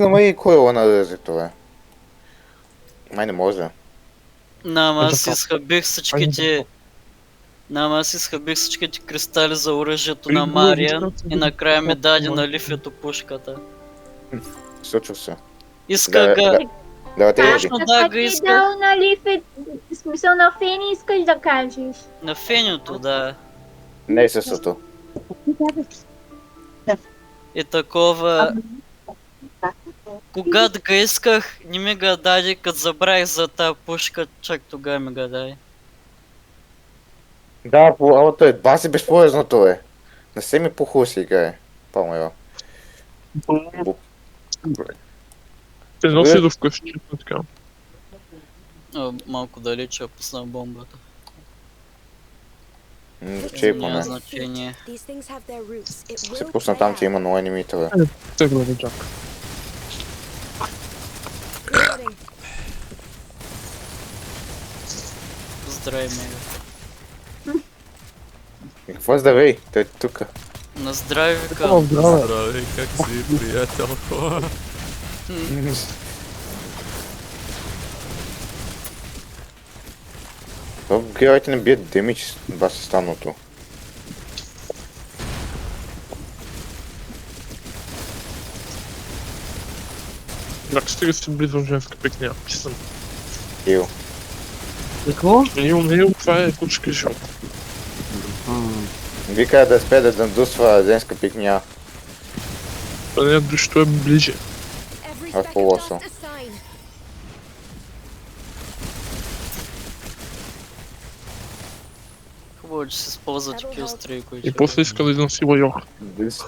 Намали коила на ръзето, бе. Май не може. Аз изхабих всичките... аз изхабих всичките кристали за оръжието на Мариан и накрая ми даде на Лифето пушката. Случва се. Иска га... Да, те Точно да га Ти иска. дал на Лифе, в смисъл на Фени искаш да кажеш. На Фенито, да. Не е същото. И такова... Когато га исках, не ми га даде, като забравих за тази пушка, чак тогава ми га даде. Да, ама той е баси безполезното, бе. Не се ми по-хубаво си играе. По-моя. Те носи до вкъщи, така. Малко далече пусна бомбата. Че Няма поне. значение. Се пусна там, че има много анимитъра. Тегла да чака. Здравей, Мега. И какво здравей? Той е тука. На здраве викам. Здравей, как си, приятел? То героите не бият демидж, баси станното. Как стига си близвам женска пекня? Писам. Ил. Какво? Нил, това е кучка шоу. Вика да спе да надусва женска пикня. Това не е дошто е ближе. Аз по-лошо. Хубаво, че се използват такива строи, които... И после иска да изнасила Йох.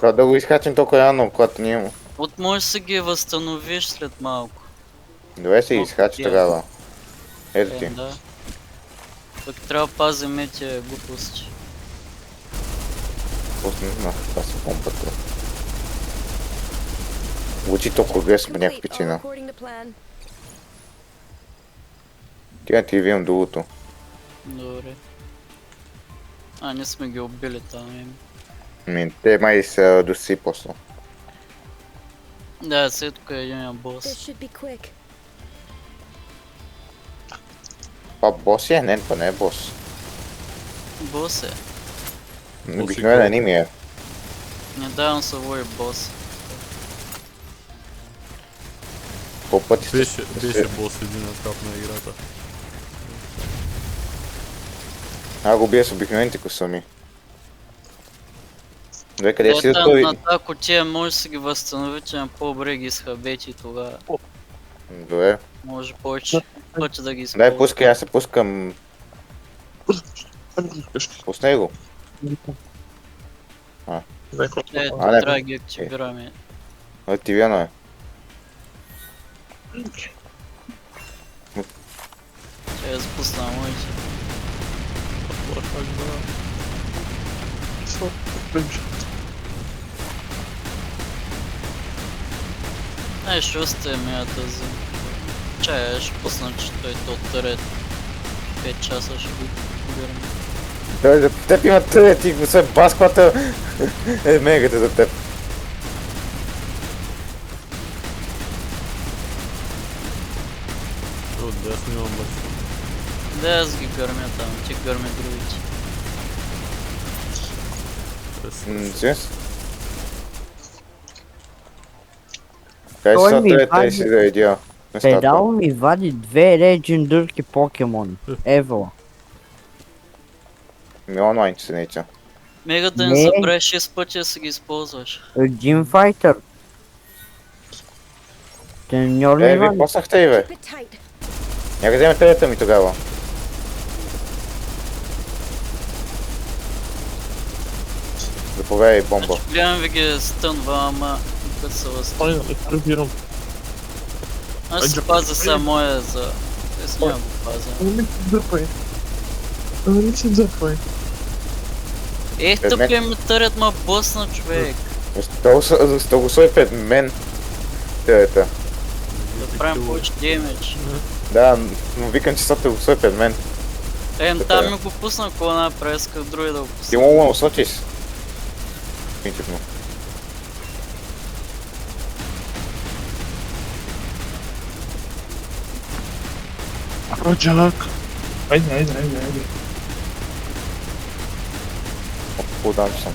Да го изхачим толкова рано, когато няма. От може да ги възстановиш след малко. Добре се изхачи тогава. Ето ти. Да. Пък трябва да пазим тия глупости. Пусни на това са помпата. Лучи толкова грес по някаква причина. Тя ти вием другото. Добре. Не сме ги убили там им. Те май са доси после. Да, сега тук е един бос. Това бос е? Не, това не е бос. Бос е. Обикновено анимия. Недавно се води бос. Колко пъти Беше бос един етап на играта. Го бия с обикновените косъми. Добре, къде си там той? на тази котия може да си ги възстановите, на по-добре ги изхабете и тогава Добре. може повече пъти да ги Дай използвате. пускай, аз се пускам. Пусни го. Не, не, трябва да ги активираме. Активирано е. Ще я спусна моите. Ще оставим я тази. Чая ще пусна, че той тот ред. 5 часа ще го побираме. Той за теб има тъй, ти го се басквата. Е мегата за теб. Отдясно имам бършо. Да, аз ги гърмя там, ти гърми другите. Синс? Кай Той са ми трета и вади- си да идея. Педал ми вади две легендарки покемон. Ево. Ми онлайн се нейца. Мега да не Не. забравиш 6 пъти да си ги използваш. Един файтър. Треньор ми Ви вади. посахте и бе. Нека вземе трета ми тогава. Заповядай бомба. Значи гледам ви ги стънва, ама като се възстанови. Ай, не пробирам. Аз си пазя сега моя за... Аз няма го пазя. Не ми се дърпай. Не ми се дърпай. Тук ми търят ма босна човек. Сто го сой пред мен. Трета. Да правим повече демидж. Да, но викам, че са го сой пред мен. Там ми го пусна, ако направи, исках други да го Ти пусна. мога да го сочиш. Принципно. Роджак. Айде. Удам съм.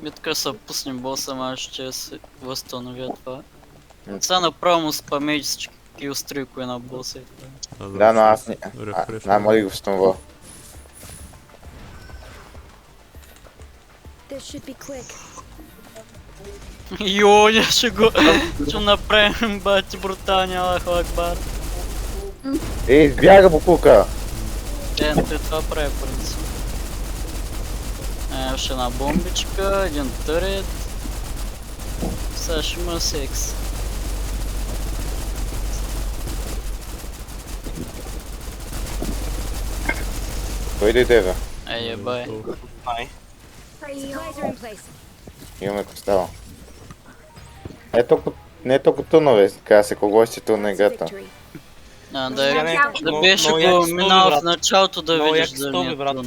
Така са пуснем боса, аз ще се възстановя това. Сега направо му спамейдж всички килстри, кои на боса. Да, но аз не мога да го възстановя. This should be quick. Йо, я ще го... Ще направим бати бруталния Аллаху Акбар. Избяга букука! Те това прави принцип. Още една бомбичка, един търет. Сега ще има секс. Кой дойде, бе? Ей, бай. Supplies are in place. Имаме костела. Не е толкова трудно, бе, каза се, кого ще трудна играта. Victory. Да беше го минал в началото да видиш да ми е трудно.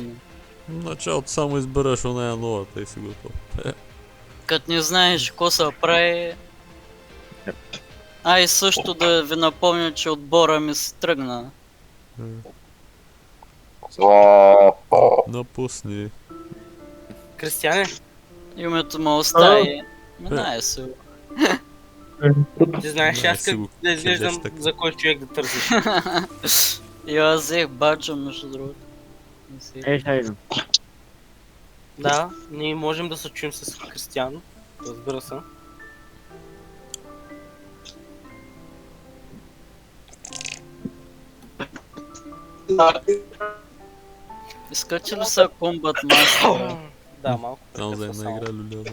В началото само избереш оная новата и си готов. Като не знаеш какво се прави... И също да ви напомня, че отбора ми се тръгна. Напусни. Кристияне, Името му остави. Минае се. ти знаеш, Да, аз си как го да изглеждам кажеш така. за кой човек да търсиш. И аз взех баджа, между другото. Сега идвам. Да, ние можем да се чуем с Кристиян. Разбира се. Искате ли са Combat Master? Да, малко. Само за една игра люля, да.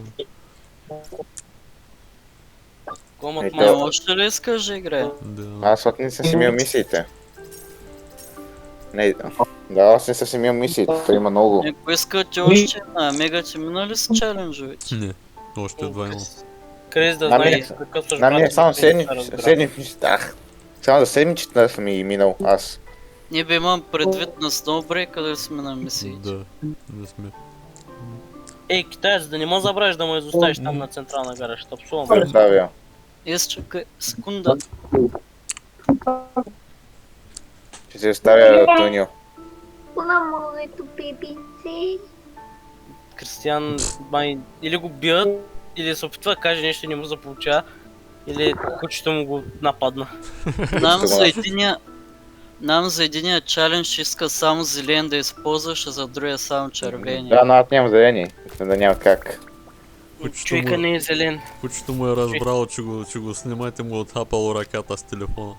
Комът Не, Да. още ли искаш да играе? Да. Аз от не съм си мил мисиите. Не, да, аз не съм си мил мисиите, то има много. Ако искате още една, мега че минали с чаленджовете. Не, още два имам. Крис да На знае мен- какъв съжбат. На мен само седмичета. Само за седмичета съм и минал аз. Не бе имам предвид на Snowbreak, къде сме на мисиите. Да сме. Ей, китаец, да не ме забравиш да ме изоставиш там на централна гара, ще псувам. Представя. Изчакай секунда. Ще се оставя Тонио. На моето бебице. Кристиян, май, или го бият, или се опитва да каже нещо и не му заполучава, или кучето му го нападна. Нам за единия чалендж иска само зелен да използваш, а за другия само червения. Да, но аз нямам зелени. Да няма как. Човека не е зелен. Кучето му е разбрало, че го снимате, му отхапало ръката с телефона.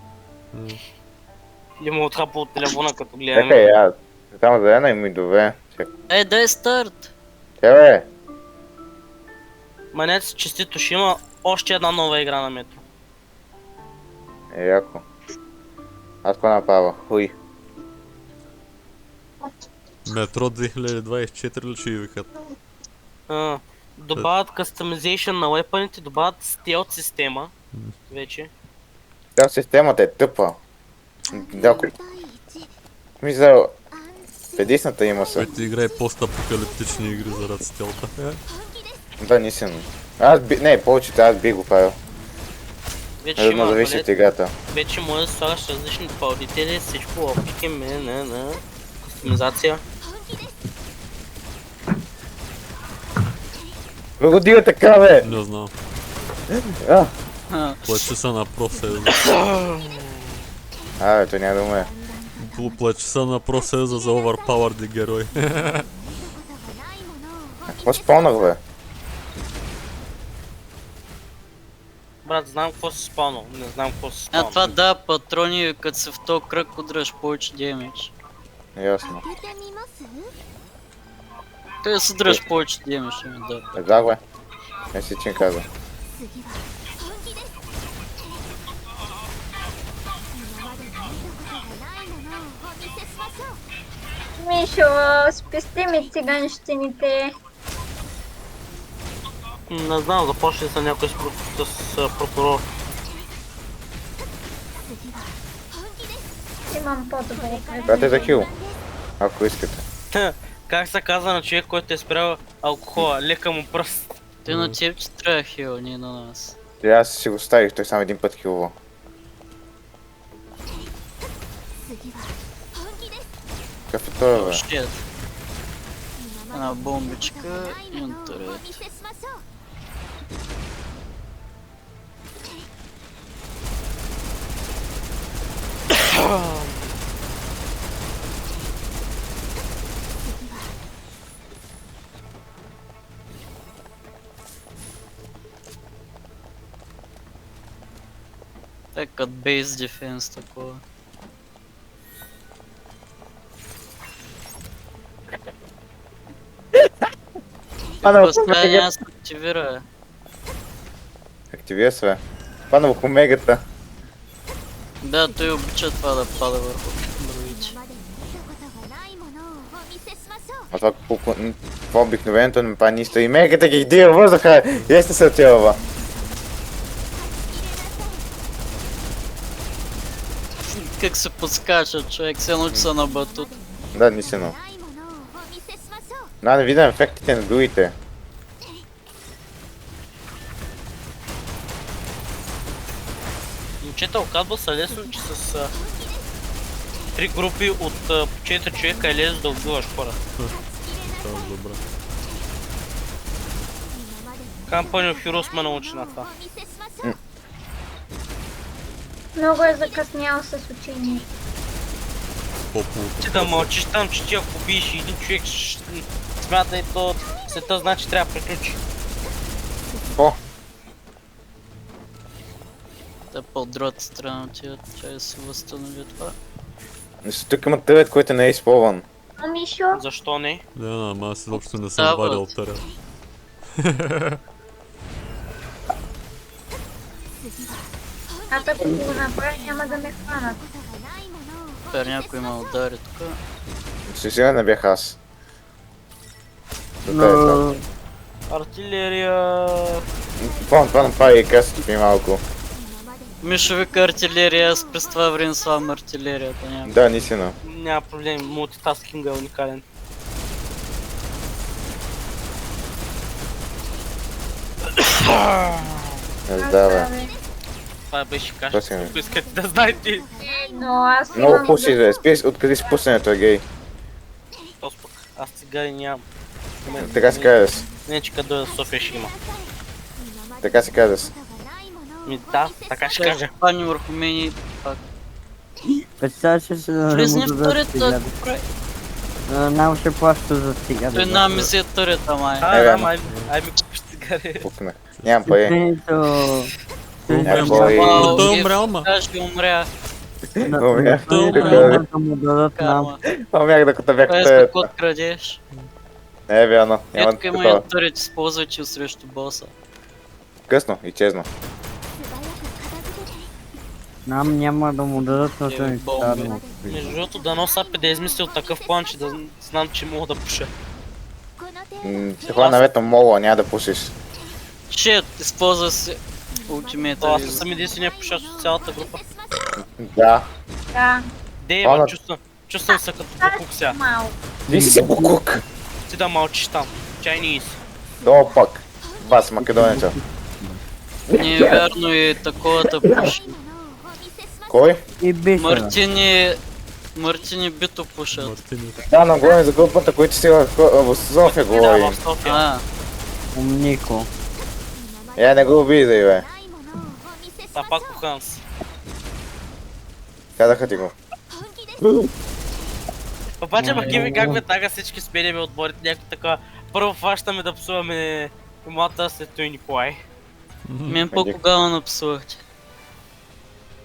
Или му отхапа от телефона, като гледаме. Чакай, аз. Само зелена и ми дове. Ей, дай старт! Бе, Манец, честито, ще има още една нова игра на метро. яко. Аз какво направя? Хуй. Метро 2024 ли ще ги викат? Добавят customization на weapoните, добавят стелт система. Вече. Да, системата е тъпа. Ако... Мисля, предишната има се. Който играе постапокалиптични игри заради стелта. Да, не съм. Не, повечето аз би го правил. Вече има, Но зависи от играта. вече може да слагаш различни допълнители, всичко оптики, на кастомизация. Благодаря така, бе! Не знам. А, Плаче са на профсъюза. бе, той няма да умре. Плаче са на профсъюза за overpowered герой. Какво спълнах, бе? Брат, знам какво си спалнал, не знам какво си спалнал. Това да, патрони, като си в този кръг удръж повече демидж. Ясно. Той си удръж повече демидж, ще ми да. Еда, бе. Не си чин каза. Мишо, спести ми циганщините. Не знам, започне са някой с прокурор. Имам по-добре Брате за хил. Ако искате. Как се казва на човек, който е спрял алкохола? Лека му пръст. Ти на теб че трябва хил, не на нас. И аз си го ставих, той само един път хилово. Какъв е той, бе? Щет. Една бомбичка и на турет. Така бейс дефенс такова. Панове, Поставя няма се активира. активира се, бе. Панове, омегата. Да, той обича това да пада върху другите. А това по обикновеното не ми прави нищо. И мегата ги издига въздуха. Есте се отива. Как се подскача човек, се научи са на батут. Да, наистина. Да, не видим ефектите на другите. Момчета оказва се лесно, че с 3 групи от по 4 човека е лесно да убиваш хора. Това е добре. Company of Heroes ме научи на това. Много е закъснял с учение. По-полуто. Ти да мълчиш там, че ти ако убиеш един човек, смятай то света, значи трябва да приключи. О, Те по другата страна отиват, чай да се възстанови това. тук има търет, който не е използван. А Мишо? Защо не? Да, ама аз изобщо не съм Стават. вадил тарят. Аз ако го направя, няма да ме хванат. Пер някой има удари тук. Сега не бях аз. Но... Артилерия... Това направи и късите ми малко. Мишо вика артилерия, аз през това време славам артилерията няма. Да, наистина. Няма проблем, мултитаскинга е уникален. Здраве. Това беше Това каша, си ми. ако искате да знаете. Но аз Много имам... пуси, да спиш, откъде си пуснението е гей. То спък, аз цигари нямам. Така се казваш. Не, че като дойда в София ще има. Така се казваш. Ми да, така ще Ще кажа. падне върху мен и пак. Представяш ли си да Влезни му в дадат турета, цигари? ако прави. Нам ще плаща за цигари. Той нам ми взе турета, май. Да, ай ми купиш цигари. Пукнах. Нямам пари. Ето... Някой... Вау, Той Ев, умрял, ма. Даже умря. Умрях. Да му дадат нам. Карма. Умрях докато бях Това е търет. код крадеш. Не е вярно. Няма Ето има такова. и турет, използвайте срещу боса. Късно и честно. Нам няма да му дадат на Е, този бомби. старно. Между другото, дано Сапи да е измислил такъв план, че да знам, че мога да пуша. Ще хвана наветно мола, няма да пушиш. Шет, използва се ултимейта. То аз не съм единствения пушач от цялата група. Да. Да, Дева, Ана. чувствам се като букук сега. малко. Ти си букук. Ти да мълчиш там. Chinese. Долу пак. Бас, македонеца. Не е вярно и таковата пуша. Кой? И биха. Мартини бито пушат. Мартини. Да, но говорим за групата, които си в София Да, говорим. в София. А, Умнико. Я не го обиждай, бе. Тапако Ханс. Казаха ти го. Обаче махи как веднага всички сменяме отборите, някакво така. Първо фащаме да псуваме Мата, след той Николай. мен по-кога напсувахте.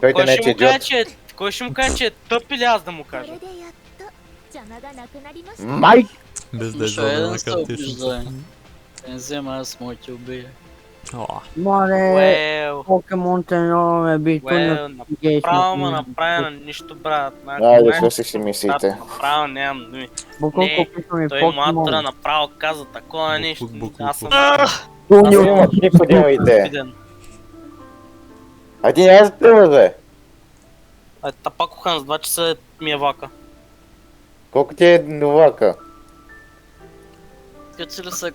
Той Кой те не е ще му чеджот. каже, че кой ще му каже, че е тъп или аз да му кажа? Майк! Без да е Шо е зелена да се картишница. обиждае. Не взема, аз мога ти убия. Море, Уел, покемонте много ме би уел, гейс. направо ма направя на нищо, брат. Айде, слушай си мислите. Направо нямам думи. Буколко Не, писа ми Той покемон. Матра направо каза такова нещо. Аз съм Аз имам ти подявайте. виден. А ти не аз да бе. Тапако Ханс, 2 часа ми е вака. Колко ти е до влака? Качили се